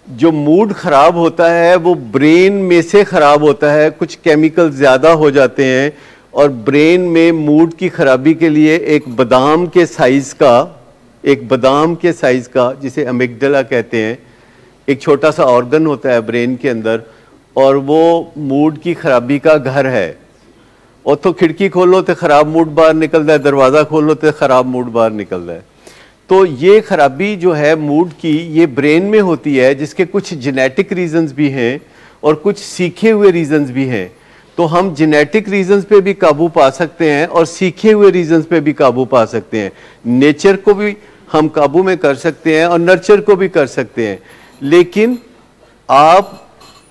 जो मूड ख़राब होता है वो ब्रेन में से ख़राब होता है, कुछ केमिकल ज़्यादा हो जाते हैं और ब्रेन में मूड की ख़राबी के लिए एक बादाम के साइज़ का जिसे अमिगडाला कहते हैं, एक छोटा सा ऑर्गन होता है ब्रेन के अंदर और वो मूड की ख़राबी का घर है। और तो खिड़की खोलो तो ख़राब मूड बाहर निकलता है, दरवाज़ा खोलो तो ख़राब मूड बाहर निकलता है। तो ये ख़राबी जो है मूड की, ये ब्रेन में होती है, जिसके कुछ जेनेटिक रीजंस भी हैं और कुछ सीखे हुए रीजंस भी हैं। तो हम जेनेटिक रीजंस पे भी काबू पा सकते हैं और सीखे हुए रीजंस पे भी काबू पा सकते हैं। नेचर को भी हम काबू में कर सकते हैं और नर्चर को भी कर सकते हैं। लेकिन आप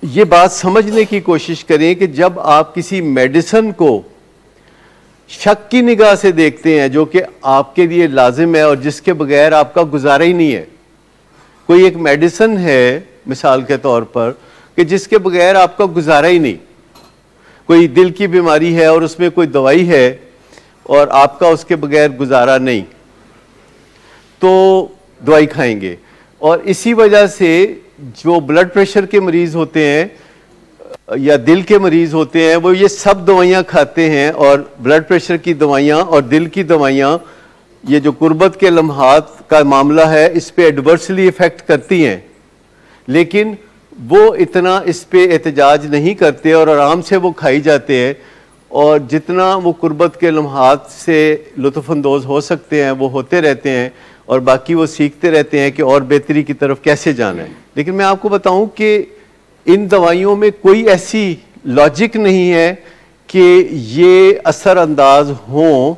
ये बात समझने की कोशिश करें कि जब आप किसी मेडिसिन को शक की निगाह से देखते हैं जो कि आपके लिए लाजिम है और जिसके बगैर आपका गुजारा ही नहीं है, कोई एक मेडिसिन है मिसाल के तौर पर कि जिसके बगैर आपका गुजारा ही नहीं, कोई दिल की बीमारी है और उसमें कोई दवाई है और आपका उसके बगैर गुजारा नहीं, तो दवाई खाएंगे। और इसी वजह से जो ब्लड प्रेशर के मरीज़ होते हैं या दिल के मरीज़ होते हैं वो ये सब दवाइयाँ खाते हैं और ब्लड प्रेशर की दवाइयाँ और दिल की दवाइयाँ, ये जो कुर्बत के लम्हात का मामला है, इस पे एडवर्सली इफ़ेक्ट करती हैं, लेकिन वो इतना इस पे एहतजाज नहीं करते और आराम से वो खाई जाते हैं। और जितना वो कुर्बत के लम्हात से लुत्फ़अंदोज़ हो सकते हैं वो होते रहते हैं और बाकी वो सीखते रहते हैं कि और बेहतरी की तरफ कैसे जाना है। लेकिन मैं आपको बताऊं कि इन दवाइयों में कोई ऐसी लॉजिक नहीं है कि ये असरअंदाज हों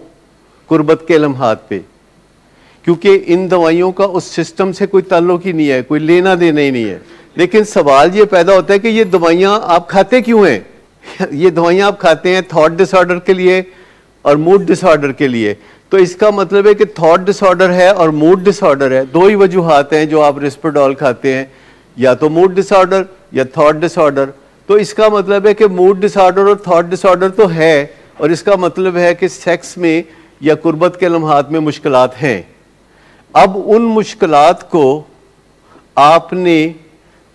कुर्बत के लम्हात पे, क्योंकि इन दवाइयों का उस सिस्टम से कोई ताल्लुक ही नहीं है, कोई लेना देना ही नहीं है। लेकिन सवाल ये पैदा होता है कि ये दवाइयाँ आप खाते क्यों हैं? ये दवाइयाँ आप खाते हैं थॉट डिसऑर्डर के लिए और मूड डिसऑर्डर के लिए। तो इसका मतलब है कि थॉट डिसऑर्डर है और मूड डिसऑर्डर है, दो ही वजूहात हैं जो आप रिस्पेरडॉल खाते हैं, या तो मूड डिसऑर्डर या थॉट डिसऑर्डर। तो इसका मतलब है कि मूड डिसऑर्डर और थॉट डिसऑर्डर तो है, और इसका मतलब है कि सेक्स में या कुर्बत के लम्हात में मुश्किलात हैं। अब उन मुश्किलात को आपने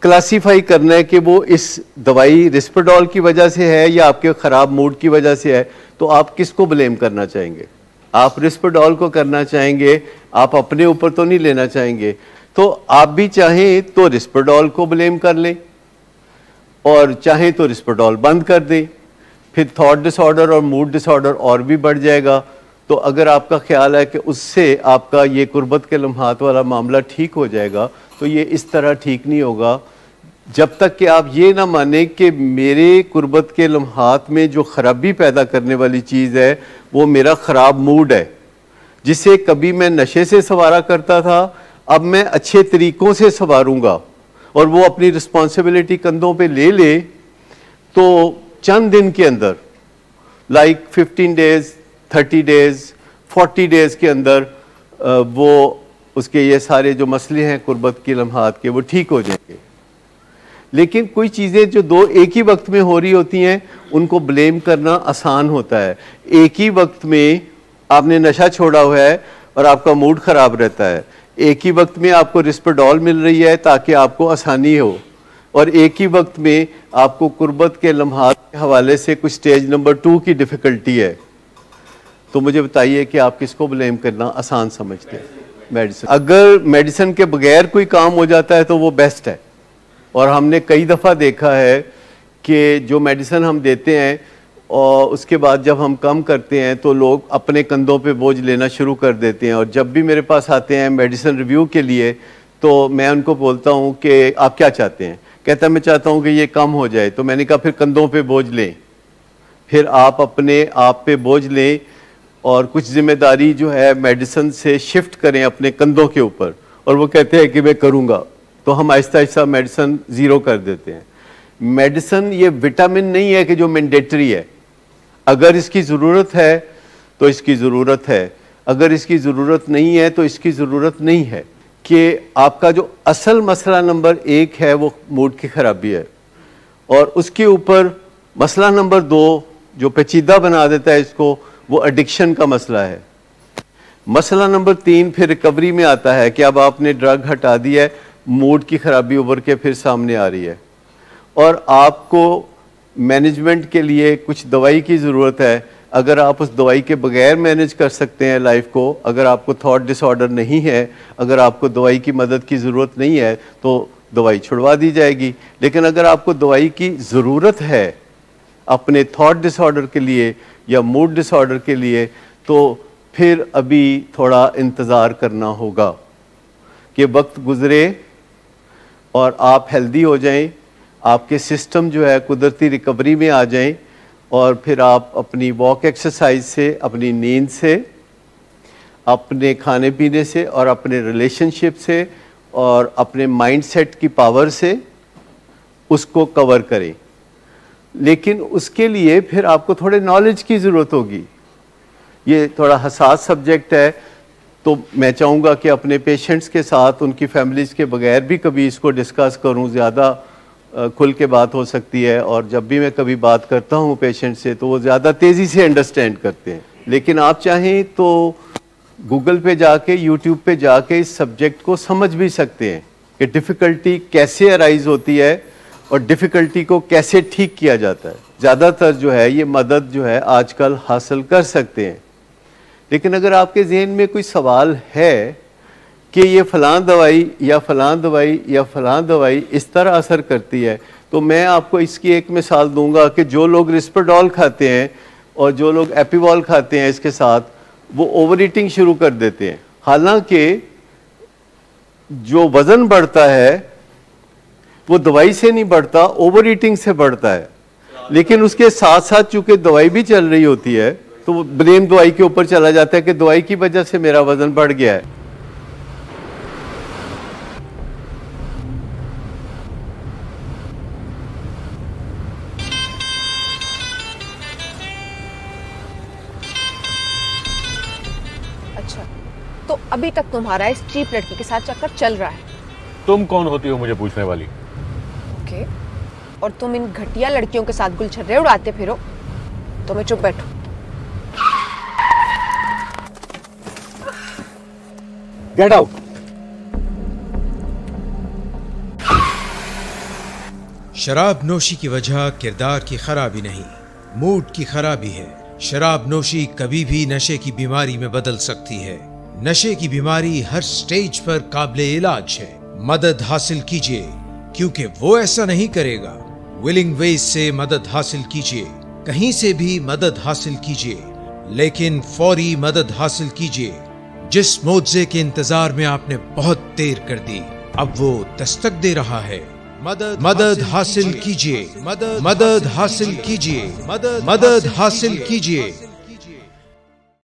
क्लासीफाई करना है कि वो इस दवाई रिस्पेरडॉल की वजह से है या आपके ख़राब मूड की वजह से है। तो आप किसको ब्लेम करना चाहेंगे? आप रिस्पेरडॉल को करना चाहेंगे, आप अपने ऊपर तो नहीं लेना चाहेंगे। तो आप भी चाहें तो रिस्पेरडॉल को ब्लेम कर लें और चाहें तो रिस्पेरडॉल बंद कर दें, फिर थॉट डिसऑर्डर और मूड डिसऑर्डर और भी बढ़ जाएगा। तो अगर आपका ख्याल है कि उससे आपका ये कुर्बत के लम्हात वाला मामला ठीक हो जाएगा, तो ये इस तरह ठीक नहीं होगा जब तक कि आप ये ना माने कि मेरे कुर्बत के लम्हात में जो ख़राबी पैदा करने वाली चीज़ है वो मेरा ख़राब मूड है, जिसे कभी मैं नशे से संवारा करता था, अब मैं अच्छे तरीक़ों से संवारूँगा और वो अपनी रिस्पॉन्सिबिलिटी कंधों पे ले ले, तो चंद दिन के अंदर, लाइक 15 डेज़, 30 डेज़, 40 डेज़ के अंदर वो उसके ये सारे जो मसले हैं कुर्बत के लम्हात के, वो ठीक हो जाएंगे। लेकिन कोई चीज़ें जो दो एक ही वक्त में हो रही होती हैं उनको ब्लेम करना आसान होता है। एक ही वक्त में आपने नशा छोड़ा हुआ है और आपका मूड ख़राब रहता है, एक ही वक्त में आपको रिस्पेरडॉल मिल रही है ताकि आपको आसानी हो, और एक ही वक्त में आपको कुर्बत के लम्हात के हवाले से कुछ स्टेज नंबर 2 की डिफ़िकल्टी है। तो मुझे बताइए कि आप किसको ब्लेम करना आसान समझते हैं? मेडिसिन। अगर मेडिसिन के बगैर कोई काम हो जाता है तो वो बेस्ट है, और हमने कई दफ़ा देखा है कि जो मेडिसिन हम देते हैं और उसके बाद जब हम कम करते हैं तो लोग अपने कंधों पे बोझ लेना शुरू कर देते हैं। और जब भी मेरे पास आते हैं मेडिसिन रिव्यू के लिए तो मैं उनको बोलता हूँ कि आप क्या चाहते हैं? कहता है मैं चाहता हूँ कि ये कम हो जाए। तो मैंने कहा फिर कंधों पे बोझ लें, फिर आप अपने आप पे बोझ लें और कुछ ज़िम्मेदारी जो है मेडिसिन से शिफ्ट करें अपने कंधों के ऊपर। और वो कहते हैं कि मैं करूँगा, तो हम आहिस्ता आहिस्ता मेडिसिन ज़ीरो कर देते हैं। मेडिसिन ये विटामिन नहीं है कि जो मैंडेटरी है, अगर इसकी ज़रूरत है तो इसकी ज़रूरत है, अगर इसकी ज़रूरत नहीं है तो इसकी ज़रूरत नहीं है। कि आपका जो असल मसला नंबर 1 है वो मूड की ख़राबी है, और उसके ऊपर मसला नंबर 2 जो पेचीदा बना देता है इसको, वो एडिक्शन का मसला है। मसला नंबर 3 फिर रिकवरी में आता है कि अब आपने ड्रग हटा दिया है, मूड की खराबी उभर के फिर सामने आ रही है, और आपको मैनेजमेंट के लिए कुछ दवाई की ज़रूरत है। अगर आप उस दवाई के बगैर मैनेज कर सकते हैं लाइफ को, अगर आपको थॉट डिसऑर्डर नहीं है, अगर आपको दवाई की मदद की ज़रूरत नहीं है, तो दवाई छुड़वा दी जाएगी। लेकिन अगर आपको दवाई की ज़रूरत है अपने थॉट डिसऑर्डर के लिए या मूड डिसऑर्डर के लिए, तो फिर अभी थोड़ा इंतज़ार करना होगा कि वक्त गुज़रे और आप हेल्दी हो जाएं, आपके सिस्टम जो है कुदरती रिकवरी में आ जाएं, और फिर आप अपनी वॉक एक्सरसाइज से, अपनी नींद से, अपने खाने पीने से और अपने रिलेशनशिप से और अपने माइंडसेट की पावर से उसको कवर करें। लेकिन उसके लिए फिर आपको थोड़े नॉलेज की ज़रूरत होगी। ये थोड़ा हसास सब्जेक्ट है, तो मैं चाहूँगा कि अपने पेशेंट्स के साथ, उनकी फैमिलीज़ के बगैर भी कभी इसको डिस्कस करूँ, ज़्यादा खुल के बात हो सकती है। और जब भी मैं कभी बात करता हूँ पेशेंट से तो वो ज़्यादा तेज़ी से अंडरस्टैंड करते हैं। लेकिन आप चाहें तो गूगल पे जाके, यूट्यूब पे जाके इस सब्जेक्ट को समझ भी सकते हैं कि डिफ़िकल्टी कैसे अराइज होती है और डिफ़िकल्टी को कैसे ठीक किया जाता है। ज़्यादातर जो है ये मदद जो है आजकल हासिल कर सकते हैं। लेकिन अगर आपके जहन में कोई सवाल है कि ये फ़लाँ दवाई या फ़लाँ दवाई या फ़लाँ दवाई इस तरह असर करती है, तो मैं आपको इसकी एक मिसाल दूंगा कि जो लोग रिस्पेरडॉल खाते हैं और जो लोग एपिवॉल खाते हैं इसके साथ, वो ओवर ईटिंग शुरू कर देते हैं। हालांकि जो वज़न बढ़ता है वो दवाई से नहीं बढ़ता, ओवर ईटिंग से बढ़ता है। लेकिन उसके साथ साथ चूँकि दवाई भी चल रही होती है तो वो ब्लेम दवाई के ऊपर चला जाता है कि दवाई की वजह से मेरा वज़न बढ़ गया है। अच्छा, तो अभी तक तुम्हारा इस चीप लड़की के साथ चक्कर चल रहा है? तुम कौन होती हो मुझे पूछने वाली? ओके, और तुम इन घटिया लड़कियों के साथ गुलछर्रे उड़ाते फिरो, तो मैं चुप बैठूं। Get out. शराब नोशी की वजह किरदार की खराबी नहीं, मूड की खराबी है। शराब नोशी कभी भी नशे की बीमारी में बदल सकती है। नशे की बीमारी हर स्टेज पर काबिले इलाज है। मदद हासिल कीजिए, क्योंकि वो ऐसा नहीं करेगा। विलिंग वेज से मदद हासिल कीजिए, कहीं से भी मदद हासिल कीजिए, लेकिन फौरी मदद हासिल कीजिए। जिस मोज़े के इंतजार में आपने बहुत देर कर दी, अब वो दस्तक दे रहा है। मदद हासिल कीजिए, मदद हासिल कीजिए, मदद हासिल कीजिए।